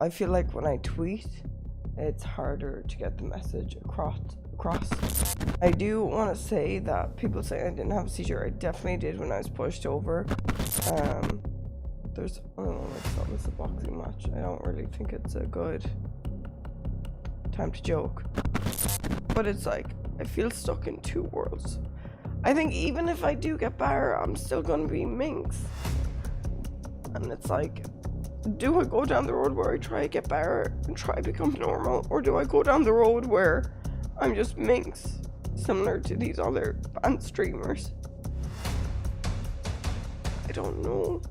I feel like when I tweet, it's harder to get the message across. I do want to say that people say I didn't have a seizure. I definitely did when I was pushed over. I don't know, like, that was a boxing match. I don't really think it's a good time to joke. But it's like, I feel stuck in two worlds. I think even if I do get better, I'm still gonna be Minx. And it's like, do I go down the road where I try to get better and try to become normal? Or do I go down the road where I'm just Minx, similar to these other band streamers? I don't know.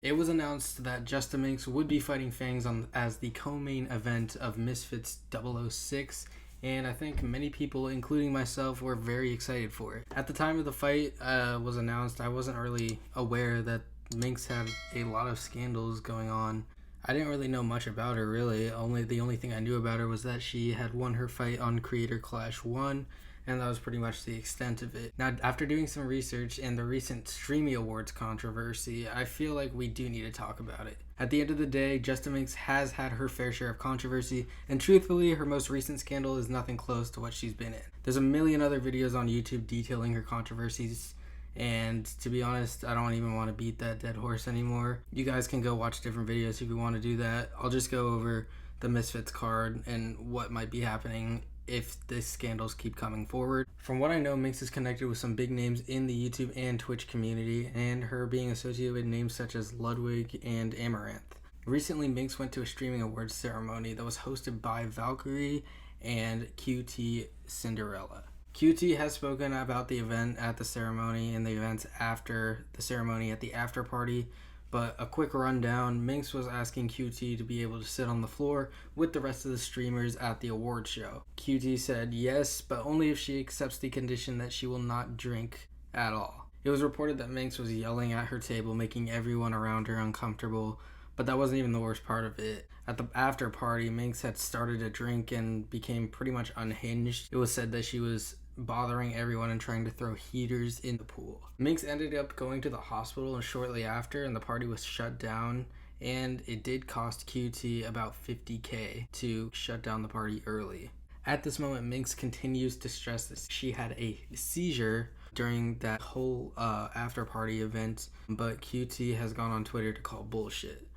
It was announced that Justaminx would be fighting Fangs as the co-main event of Misfits 006, and I think many people, including myself, were very excited for it. At the time of the fight was announced, I wasn't really aware that Minx had a lot of scandals going on. I didn't really know much about her, really. The only thing I knew about her was that she had won her fight on Creator Clash 1, and that was pretty much the extent of it. Now, after doing some research and the recent Streamy Awards controversy, I feel like we do need to talk about it. At the end of the day, Justaminx has had her fair share of controversy, and truthfully, her most recent scandal is nothing close to what she's been in. There's a million other videos on YouTube detailing her controversies, and to be honest, I don't even want to beat that dead horse anymore. You guys can go watch different videos if you want to do that. I'll just go over the Misfits card and what might be happening if the scandals keep coming forward. From what I know, Minx is connected with some big names in the YouTube and Twitch community, and her being associated with names such as Ludwig and Amaranth. Recently, Minx went to a Streaming Awards ceremony that was hosted by Valkyrie and QT Cinderella. QT has spoken about the event at the ceremony and the events after the ceremony at the after party, but a quick rundown, Minx was asking QT to be able to sit on the floor with the rest of the streamers at the award show. QT said yes, but only if she accepts the condition that she will not drink at all. It was reported that Minx was yelling at her table, making everyone around her uncomfortable, but that wasn't even the worst part of it. At the after party, Minx had started to drink and became pretty much unhinged. It was said that she was bothering everyone and trying to throw heaters in the pool. Minx ended up going to the hospital and shortly after, and the party was shut down, and it did cost QT about $50,000 to shut down the party early. At this moment, Minx continues to stress that she had a seizure during that whole after party event, but QT has gone on Twitter to call bullshit.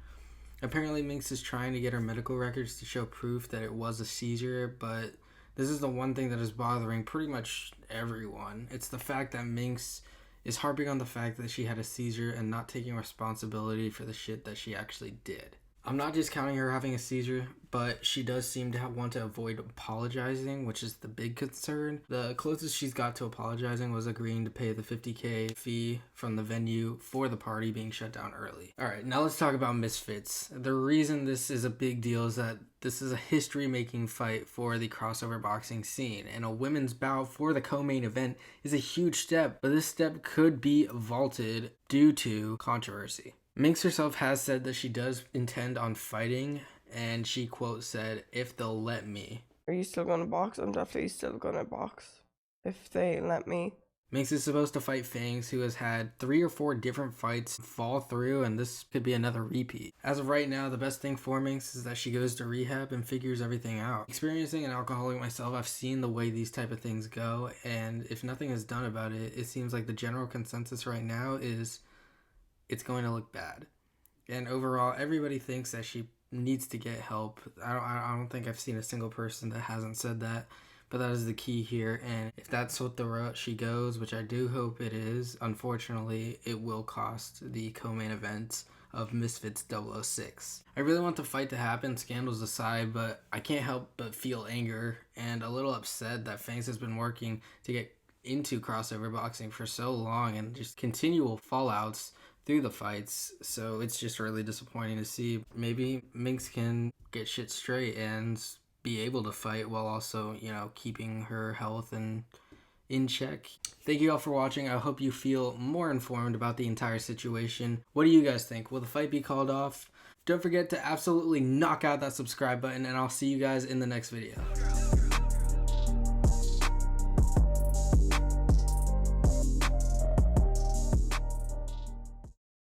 Apparently, Minx is trying to get her medical records to show proof that it was a seizure, but this is the one thing that is bothering pretty much everyone. It's the fact that Minx is harping on the fact that she had a seizure and not taking responsibility for the shit that she actually did. I'm not discounting her having a seizure, but she does seem to want to avoid apologizing, which is the big concern. The closest she's got to apologizing was agreeing to pay the $50,000 fee from the venue for the party being shut down early. Alright, now let's talk about Misfits. The reason this is a big deal is that this is a history-making fight for the crossover boxing scene, and a women's bout for the co-main event is a huge step, but this step could be vaulted due to controversy. Minx herself has said that she does intend on fighting, and she quote said, "If they'll let me." Are you still gonna box? I'm definitely still gonna box. If they let me. Minx is supposed to fight Fangs, who has had 3 or 4 different fights fall through, and this could be another repeat. As of right now, the best thing for Minx is that she goes to rehab and figures everything out. Experiencing an alcoholic myself, I've seen the way these type of things go, and if nothing is done about it, it seems like the general consensus right now is it's going to look bad. And overall, everybody thinks that she needs to get help. I don't think I've seen a single person that hasn't said that, but that is the key here. And if that's what the route she goes, which I do hope it is, unfortunately, it will cost the co-main event of Misfits 006. I really want the fight to happen, scandals aside, but I can't help but feel anger and a little upset that Fangs has been working to get into crossover boxing for so long and just continual fallouts through the fights, so it's just really disappointing to see. Maybe Minx can get shit straight and be able to fight while also, keeping her health and in check. Thank you all for watching. I hope you feel more informed about the entire situation. What do you guys think? Will the fight be called off? Don't forget to absolutely knock out that subscribe button, and I'll see you guys in the next video.